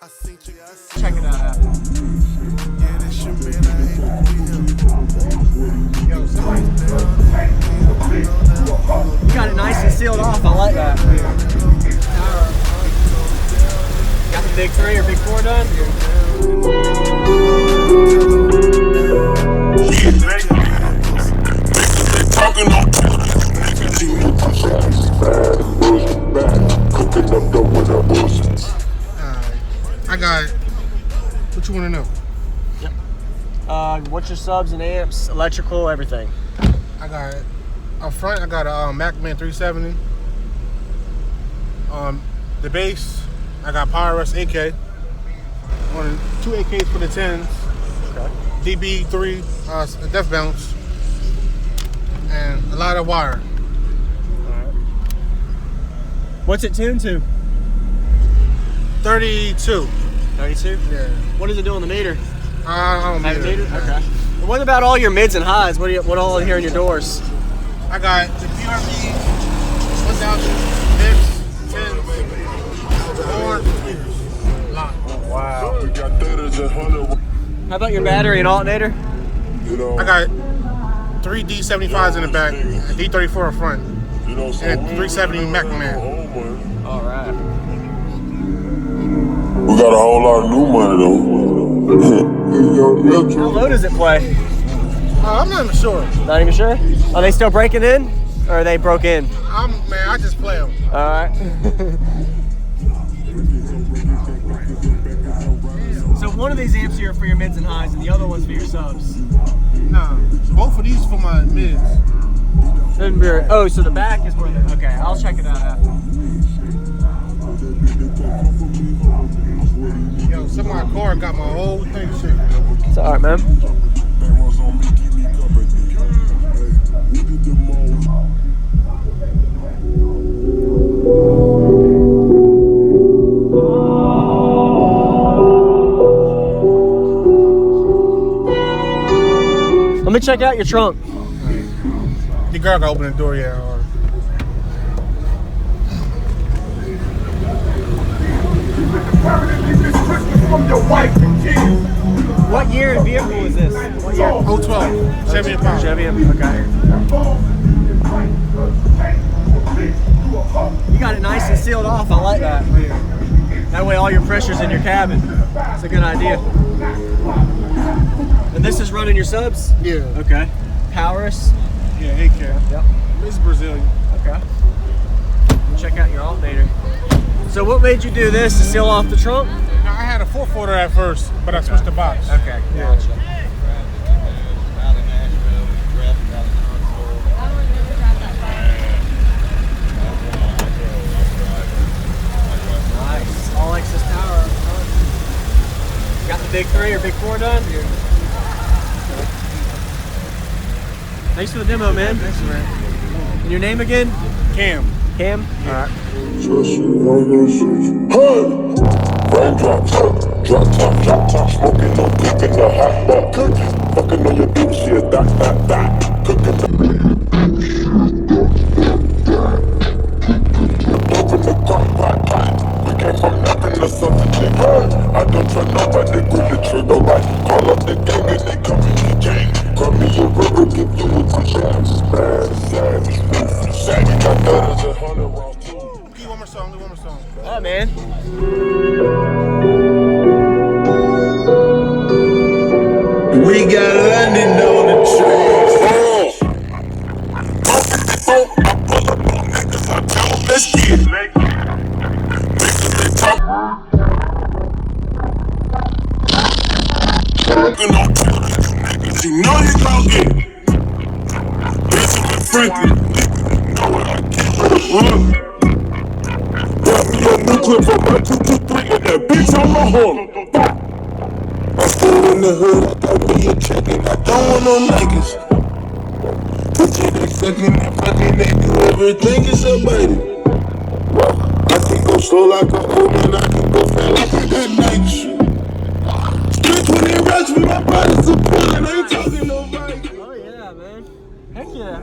Check it out. You got it nice and sealed off. I like that. Got the big 3 or big 4 done? I got it. What you want to know? Yep. What's your subs and amps, electrical, everything? I got it. Up front, I got a Mechman 370. The bass, I got Powerus AK. 2 AKs for the 10s. Okay. DB3 def bounce. And a lot of wire. Alright. What's it tuned to? 32. 32? Yeah. What does it do on the meter? I don't Have meter. Okay. And what about all your mids and highs? What all in here in your doors? I got the PRV 1000 mix, 10, Horns, tweeters. Lot. Wow. How about your battery and alternator? I got 3 D75s in the back, a D34 in front, and a 370 Mechman. All right. We got a whole lot of new money though. How low does it play? I'm not even sure. Not even sure? Are they still breaking in? Or are they broke in? Man, I just play them. All right. So one of these amps here for your mids and highs, and the other one's for your subs. Nah, both of these for my mids. Oh, so the back is where the... Okay, I'll check it out after. Yo, some of my car got my whole thing shit. It's all right, man. Let me check out your trunk. The girl got open the door, yeah. What year and vehicle is this? What year? 012, Chevy Impala. Chevy Impala, okay. You got it nice and sealed off, I like that. That way all your pressure's in your cabin. It's a good idea. And this is running your subs? Yeah. Okay. Powerus? Yeah, 8K. Yep. This is Brazilian. Okay. Check out your alternator. So what made you do this, to seal off the trunk? Now, I had a 4-footer at first, but I switched the box. Okay, gotcha. Nice. All access power. Got the big 3 or big 4 done? Thanks for the demo, man. Thanks, man. And your name again? Cam. Cam? Alright. Raindrops, drop top, smoking, no cooking, the hot pot cooking. Fucking on your bitch, shit, that. Cooking the open the crock pot. We came from nothing to something, I don't trust nobody, grip the trigger right. Call up the gang and they come in the gang. Call me a river, give you a t-shirt. Savage, got thudders and 100 rounds too. One more song. Oh, man. We got London on the train. I pull up on niggas, I tell them, let's get it. Niggas, they talk. Working on niggas, you know you gon' get it. Benjamin Franklin, nigga, you know what I get. Got me a new clip from my 223 and that bitch on my horn. I'm still in the hood, I got me a check and I don't want no niggas. Put you they sucking and fucking, they do everything is a baby. I can go slow like a old man, I can go fast like a night shit. Split 20 rats with my body's a pulling, I ain't talking nobody. Oh, yeah, man. Heck yeah.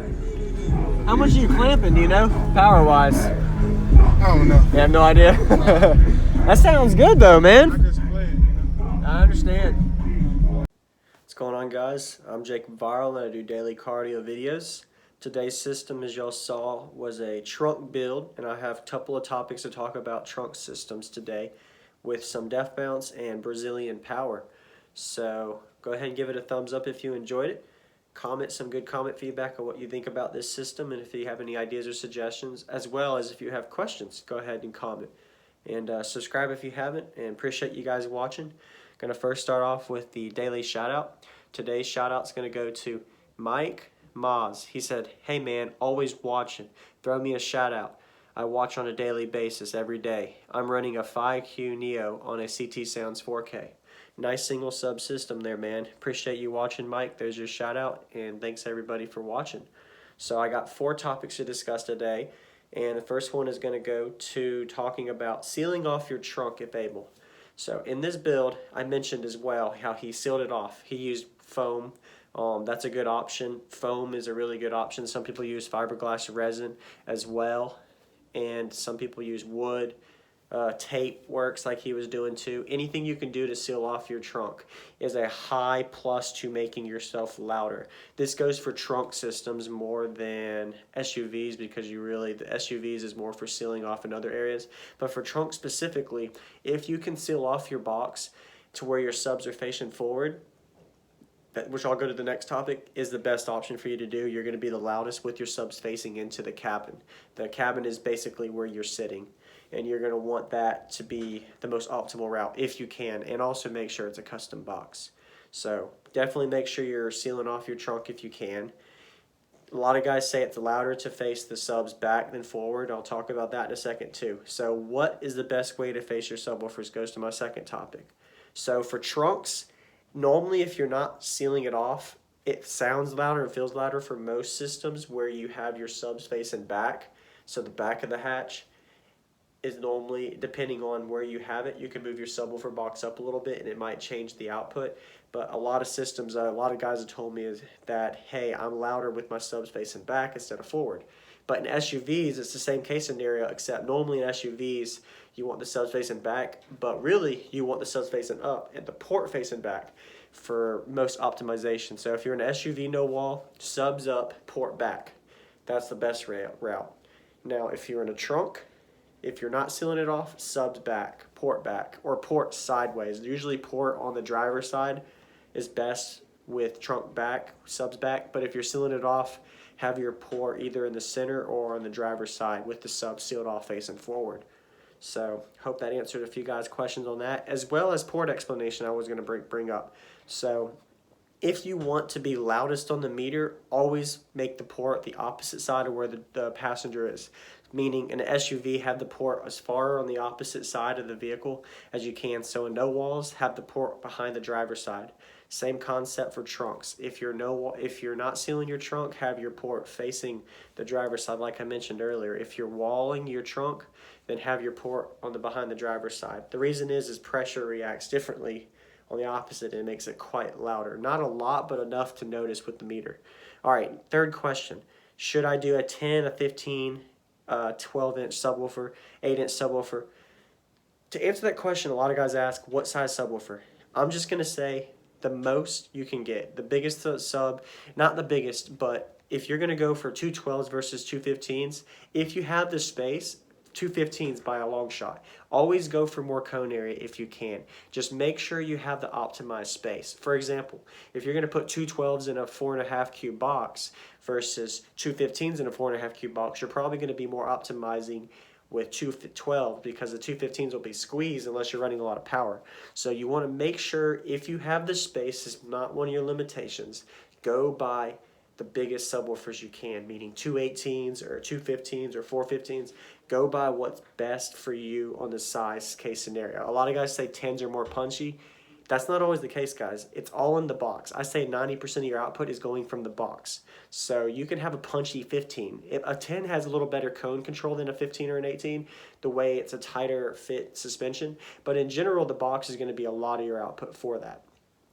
How much are you clamping, do you know? Power-wise? I don't know. You have no idea? That sounds good, though, man. I just understand. What's going on, guys? I'm JacobViral and I do daily cardio videos. Today's system, as y'all saw, was a trunk build, and I have a couple of topics to talk about trunk systems today with some def bounce and Brazilian power. So go ahead and give it a thumbs up if you enjoyed it. Comment some good comment feedback on what you think about this system, and if you have any ideas or suggestions, as well as if you have questions, go ahead and comment. And subscribe if you haven't, and appreciate you guys watching. Gonna first start off with the daily shout out. Today's shout out's gonna go to Mike Maz. He said, "Hey man, always watching. Throw me a shout out. I watch on a daily basis every day. I'm running a 5Q Neo on a CT Sounds 4K. Nice single sub system there, man. Appreciate you watching, Mike. There's your shout out, and thanks everybody for watching." So I got 4 topics to discuss today, and the first one is going to go to talking about sealing off your trunk if able. So in this build, I mentioned as well how he sealed it off. He used foam. That's a good option. Foam is a really good option. Some people use fiberglass resin as well, and some people use wood. Tape works like he was doing too. Anything you can do to seal off your trunk is a high plus to making yourself louder. This goes for trunk systems more than SUVs, because the SUVs is more for sealing off in other areas. But for trunk specifically, if you can seal off your box to where your subs are facing forward, which I'll go to the next topic, is the best option for you to do. You're going to be the loudest with your subs facing into the cabin. The cabin is basically where you're sitting, and you're going to want that to be the most optimal route if you can, and also make sure it's a custom box. So definitely make sure you're sealing off your trunk if you can. A lot of guys say it's louder to face the subs back than forward. I'll talk about that in a second too. So what is the best way to face your subwoofers goes to my second topic. So for trunks, normally if you're not sealing it off, it sounds louder and feels louder for most systems where you have your subs facing back. So the back of the hatch is normally, depending on where you have it, you can move your subwoofer box up a little bit and it might change the output. But a lot of systems, a lot of guys have told me is that, hey, I'm louder with my subs facing back instead of forward. But in SUVs, it's the same case scenario, except normally in SUVs, you want the subs facing back, but really you want the subs facing up and the port facing back for most optimization. So if you're in an SUV no wall, subs up, port back. That's the best route. Now, if you're in a trunk, if you're not sealing it off, subs back, or port sideways. Usually port on the driver's side is best with trunk back, subs back, but if you're sealing it off, have your port either in the center or on the driver's side with the sub sealed off facing forward. So hope that answered a few guys' questions on that, as well as port explanation I was going to bring up. So if you want to be loudest on the meter, always make the port the opposite side of where the passenger is. Meaning in an SUV, have the port as far on the opposite side of the vehicle as you can. So in no walls, have the port behind the driver's side. Same concept for trunks. If you're not sealing your trunk, have your port facing the driver's side, like I mentioned earlier. If you're walling your trunk, then have your port on the behind the driver's side. The reason is pressure reacts differently on the opposite, and it makes it quite louder. Not a lot, but enough to notice with the meter. All right, third question. Should I do a 10, a 15, 12-inch subwoofer, 8-inch subwoofer? To answer that question, a lot of guys ask, what size subwoofer? I'm just going to say the most you can get. The biggest sub, not the biggest, but if you're going to go for 2 12s versus 2 15s, if you have the space, 2 15s by a long shot. Always go for more cone area if you can. Just make sure you have the optimized space. For example, if you're going to put 2 12s in a 4.5 cube box versus 2 15s in a 4.5 cube box, you're probably going to be more optimizing with 2 12 because the 2 15s will be squeezed unless you're running a lot of power. So you want to make sure if you have the space, it's not one of your limitations, go buy the biggest subwoofers you can, meaning 2 18s or 2 15s or 4 15s. Go by what's best for you on the size case scenario. A lot of guys say 10s are more punchy. That's not always the case, guys. It's all in the box. I say 90% of your output is going from the box. So you can have a punchy 15. If a 10 has a little better cone control than a 15 or an 18, the way it's a tighter fit suspension. But in general, the box is going to be a lot of your output for that.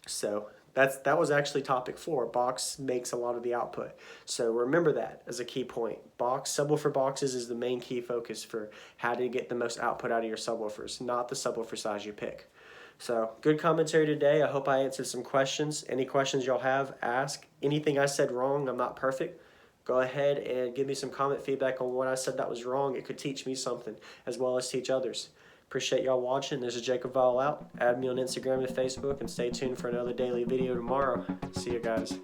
So that was actually topic 4. Box makes a lot of the output. So remember that as a key point. Subwoofer boxes is the main key focus for how to get the most output out of your subwoofers, not the subwoofer size you pick. So, good commentary today. I hope I answered some questions. Any questions y'all have, ask. Anything I said wrong, I'm not perfect. Go ahead and give me some comment feedback on what I said that was wrong. It could teach me something as well as teach others. Appreciate y'all watching. This is JacobViral out. Add me on Instagram and Facebook, and stay tuned for another daily video tomorrow. See you guys.